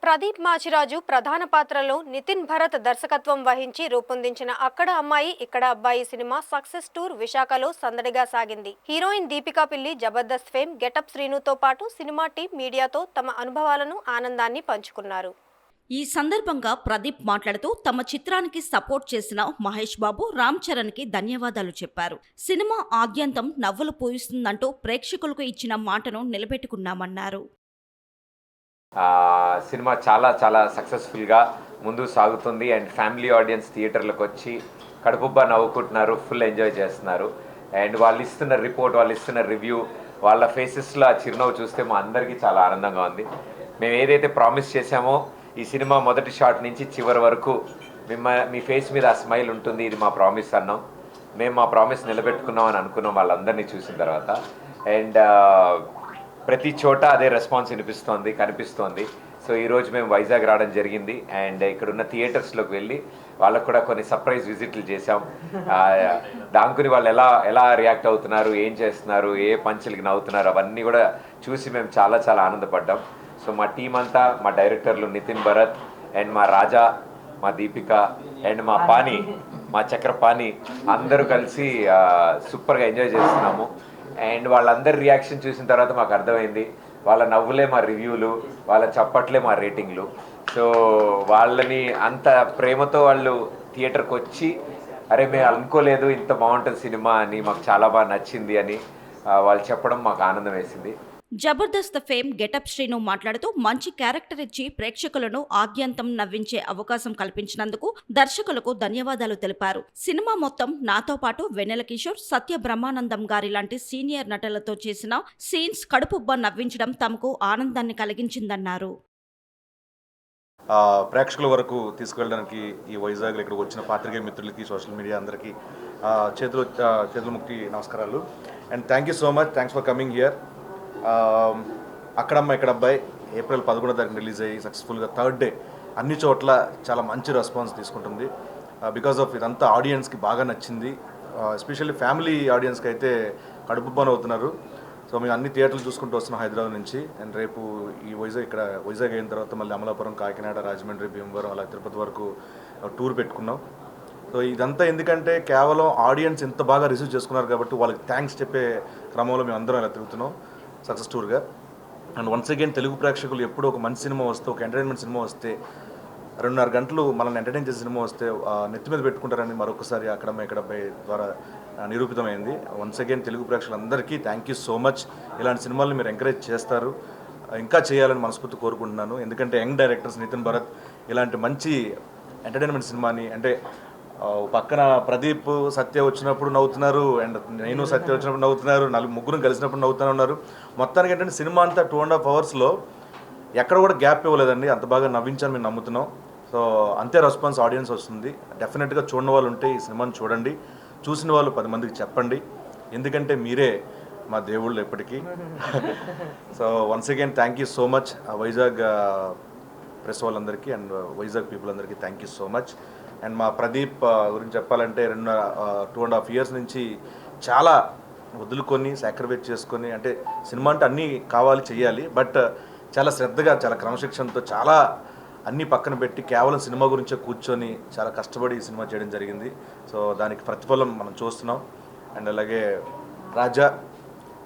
ప్రదీప్ మాచిరాజు ప్రధాన పాత్రలో నితిన్ భరత్ దర్శకత్వం వహించి రూపొందించిన అక్కడ అమ్మాయి ఇక్కడ అబ్బాయి సినిమా సక్సెస్ టూర్ విశాఖలో సందడిగా సాగింది. హీరోయిన్ దీపికా పిల్లి, జబర్దస్త్ ఫేమ్ గెటప్ శ్రీనుతో పాటు సినిమా టీం మీడియాతో తమ అనుభవాలను, ఆనందాన్ని పంచుకున్నారు. ఈ సందర్భంగా ప్రదీప్ మాట్లాడుతూ తమ చిత్రానికి సపోర్ట్ చేసిన మహేష్ బాబు, రామ్ చరణ్కి ధన్యవాదాలు చెప్పారు. సినిమా ఆద్యంతం నవ్వులు పూయిస్తుందంటూ ప్రేక్షకులకు ఇచ్చిన మాటను నిలబెట్టుకున్నామన్నారు. సినిమా చాలా చాలా సక్సెస్ఫుల్గా ముందుకు సాగుతుంది అండ్ ఫ్యామిలీ ఆడియన్స్ థియేటర్లకు వచ్చి కడుపుబ్బా నవ్వుకుంటున్నారు, ఫుల్ ఎంజాయ్ చేస్తున్నారు. అండ్ వాళ్ళు ఇస్తున్న రిపోర్ట్, వాళ్ళు ఇస్తున్న రివ్యూ, వాళ్ళ ఫేసెస్లో ఆ చిరునవ్వు చూస్తే మా అందరికీ చాలా ఆనందంగా ఉంది. మేము ఏదైతే ప్రామిస్ చేశామో ఈ సినిమా మొదటి షాట్ నుంచి చివరి వరకు మీ ఫేస్ మీద ఆ స్మైల్ ఉంటుంది, ఇది మా ప్రామిస్ అన్నాం. మేము మా ప్రామిస్ నిలబెట్టుకున్నాం అని అనుకున్నాం వాళ్ళందరినీ చూసిన తర్వాత. అండ్ ప్రతి చోట అదే రెస్పాన్స్ కనిపిస్తోంది. సో ఈరోజు మేము వైజాగ్ రావడం జరిగింది అండ్ ఇక్కడున్న థియేటర్స్లోకి వెళ్ళి వాళ్ళకు కూడా కొన్ని సర్ప్రైజ్ విజిట్లు చేశాం. దాంకుని వాళ్ళు ఎలా రియాక్ట్ అవుతున్నారు, ఏం చేస్తున్నారు, ఏ పంచులకి నవ్వుతున్నారు, అవన్నీ కూడా చూసి మేము చాలా చాలా ఆనందపడ్డాం. సో మా టీం అంతా, మా డైరెక్టర్లు నితిన్ భరత్ అండ్ మా రాజా, మా దీపిక అండ్ మా పాని, మా చక్రపాణి అందరూ కలిసి సూపర్గా ఎంజాయ్ చేస్తున్నాము. అండ్ వాళ్ళందరి రియాక్షన్ చూసిన తర్వాత మాకు అర్థమైంది, వాళ్ళ నవ్వులే మా రివ్యూలు, వాళ్ళ చప్పట్లే మా రేటింగ్లు. సో వాళ్ళని అంత ప్రేమతో వాళ్ళు థియేటర్కి వచ్చి అరే మేము అనుకోలేదు ఇంత బాగుంటుంది సినిమా అని, మాకు చాలా బాగా నచ్చింది అని వాళ్ళు చెప్పడం మాకు ఆనందం వేసింది. జబర్దస్త్ ఫేమ్ గెటప్ శ్రీను మాట్లాడుతూ మంచి క్యారెక్టర్ ఇచ్చి ప్రేక్షకులను ఆద్యంతం నవ్వించే అవకాశం కల్పించినందుకు దర్శకులకు ధన్యవాదాలు తెలిపారు. సినిమా మొత్తం నాతో పాటు వెన్నెల కిషోర్, సత్య బ్రహ్మానందం గారి లాంటి సీనియర్ నటులతో చేసిన సీన్స్ కడుపుబ్బ నవ్వించడం తమకు ఆనందాన్ని కలిగించిందన్నారు. ప్రేక్షకుల వరకు తీసుకెళ్ళడానికి ఈ వైజాగ్లో ఇక్కడికి వచ్చిన పాత్రికేయ మిత్రులకి, సోషల్ మీడియా అందరికీ చేతుల ముక్తి నమస్కారాలు. And thank you so much, thanks for coming here. అక్కడమ్మ ఇక్కడ అబ్బాయి ఏప్రిల్ 11వ తారీఖున రిలీజ్ అయ్యి సక్సెస్ఫుల్గా థర్డ్ డే అన్ని చోట్ల చాలా మంచి రెస్పాన్స్ తీసుకుంటుంది. బికాస్ ఆఫ్ ఇదంతా ఆడియన్స్కి బాగా నచ్చింది. ఎస్పెషల్లీ ఫ్యామిలీ ఆడియన్స్కి అయితే కడుపుబ్బా అవుతున్నారు. సో మేము అన్ని థియేటర్లు చూసుకుంటూ వస్తున్నాం హైదరాబాద్ నుంచి. అండ్ రేపు ఈ వైజాగ్ అయిన తర్వాత మళ్ళీ అమలాపురం, కాకినాడ, రాజమండ్రి, భీమవరం అలా తిరుపతి వరకు టూర్ పెట్టుకున్నాం. సో ఇదంతా ఎందుకంటే కేవలం ఆడియన్స్ ఇంత బాగా రిసీవ్ చేసుకున్నారు కాబట్టి వాళ్ళకి థ్యాంక్స్ చెప్పే క్రమంలో మేము అందరం ఇలా తిరుగుతున్నాం సక్సెస్ టూర్గా. అండ్ వన్స్ అగైన్ తెలుగు ప్రేక్షకులు ఎప్పుడు ఒక మంచి సినిమా వస్తే, ఒక ఎంటర్టైన్మెంట్ సినిమా వస్తే, 2.5 గంటలు మనల్ని ఎంటర్టైన్ చేసే సినిమా వస్తే నెత్తి మీద పెట్టుకుంటారని మరొకసారి అక్కడమ్మ ఇక్కడ ద్వారా నిరూపితమైంది. వన్స్ అగైన్ తెలుగు ప్రేక్షకులందరికీ థ్యాంక్ యూ సో మచ్. ఇలాంటి సినిమాలను మీరు ఎంకరేజ్ చేస్తారు, ఇంకా చేయాలని మనస్ఫూర్తి కోరుకుంటున్నాను. ఎందుకంటే యంగ్ డైరెక్టర్స్ నితిన్ భరత్ ఇలాంటి మంచి ఎంటర్టైన్మెంట్ సినిమాని, అంటే పక్కన ప్రదీప్, సత్య వచ్చినప్పుడు నవ్వుతున్నారు, అండ్ నేను సత్య వచ్చినప్పుడు నవ్వుతున్నారు, ముగ్గురు కలిసినప్పుడు నవ్వుతూనే ఉన్నారు. మొత్తానికి ఏంటంటే సినిమా అంతా 2.5 అవర్స్లో ఎక్కడ కూడా గ్యాప్ ఇవ్వలేదండి. అంత బాగా నవ్వించాలని మేము నమ్ముతున్నాం. సో అంతే రెస్పాన్స్ ఆడియన్స్ వస్తుంది. డెఫినెట్గా చూడని వాళ్ళు ఉంటే ఈ సినిమాని చూడండి, చూసిన వాళ్ళు 10 మందికి చెప్పండి, ఎందుకంటే మీరే మా దేవుళ్ళు ఎప్పటికీ. So once again thank you so much Vizag press వాళ్ళందరికీ అండ్ వైజాగ్ పీపుల్ అందరికీ thank you so much. And మా ప్రదీప్ గురించి చెప్పాలంటే 2.5 ఇయర్స్ నుంచి చాలా వదులుకొని సాక్రిఫైస్ చేసుకొని, అంటే సినిమా అంటే అన్నీ కావాలి చేయాలి, బట్ చాలా శ్రద్ధగా, చాలా క్రమశిక్షణతో, చాలా అన్నీ పక్కన పెట్టి కేవలం సినిమా గురించే కూర్చొని చాలా కష్టపడి ఈ సినిమా చేయడం జరిగింది. సో దానికి ప్రతిఫలం మనం చూస్తున్నాం. అండ్ అలాగే రాజా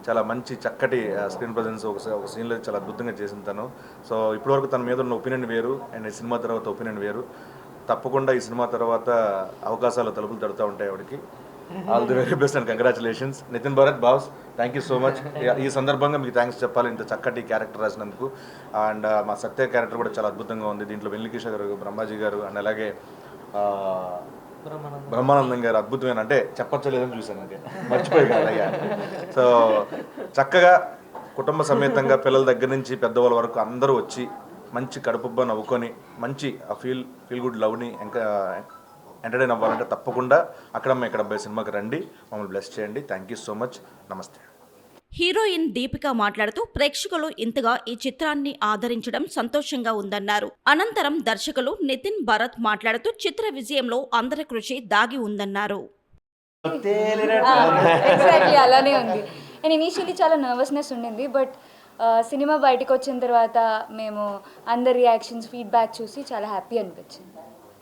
చాలా మంచి చక్కటి స్క్రీన్ ప్రజెన్స్, ఒక సీన్లో చాలా అద్భుతంగా చేసిన తను. సో ఇప్పటివరకు తన మీద ఉన్న ఒపీనియన్ వేరు అండ్ సినిమా తర్వాత ఒపీనియన్ వేరు. తప్పకుండా ఈ సినిమా తర్వాత అవకాశాలు తలుపులు తడుతూ ఉంటాయి ఆవిడకి. All the very best and congratulations. Nitin Bharat boss, thank you so much. ఈ సందర్భంగా మీకు థ్యాంక్స్ చెప్పాలి ఇంత చక్కటి క్యారెక్టర్ రాసినందుకు. అండ్ మా సత్య క్యారెక్టర్ కూడా చాలా అద్భుతంగా ఉంది. దీంట్లో వెన్నెల కిషోర్ గారు, బ్రహ్మాజీ గారు అండ్ అలాగే బ్రహ్మానందం గారు అద్భుతమైన, అంటే చెప్పచ్చలేదని చూశాను, అంటే మర్చిపోయి కదా అయ్యా. సో చక్కగా కుటుంబ సమేతంగా పిల్లల దగ్గర నుంచి పెద్దవాళ్ళ వరకు అందరూ వచ్చి మంచి కడుపుబ్బా నవ్వుకొని మంచి ఫీల్ గుడ్ లవ్ని ఇంకా ఎంటర్టైన్ అవ్వాలంటే తప్పకుండా అక్కడమ్మ ఇక్కడ అబ్బాయి సినిమాకి రండి, మమ్మల్ని బ్లెస్ చేయండి. Thank you so much. నమస్తే. హీరోయిన్ దీపిక మాట్లాడుతూ ప్రేక్షకులు ఇంతగా ఈ చిత్రాన్ని ఆదరించడం సంతోషంగా ఉందన్నారు. అనంతరం దర్శకులు నితిన్ భరత్ మాట్లాడుతూ చిత్ర విజయంలో అందరి కృషి దాగి ఉందన్నారు. అలానే ఉంది. అండ్ ఇనీషియల్లీ చాలా నర్వస్నెస్ ఉండింది, బట్ సినిమా బయటకు వచ్చిన తర్వాత మేము అందరి రియాక్షన్స్ ఫీడ్బ్యాక్ చూసి చాలా హ్యాపీ అనిపించింది.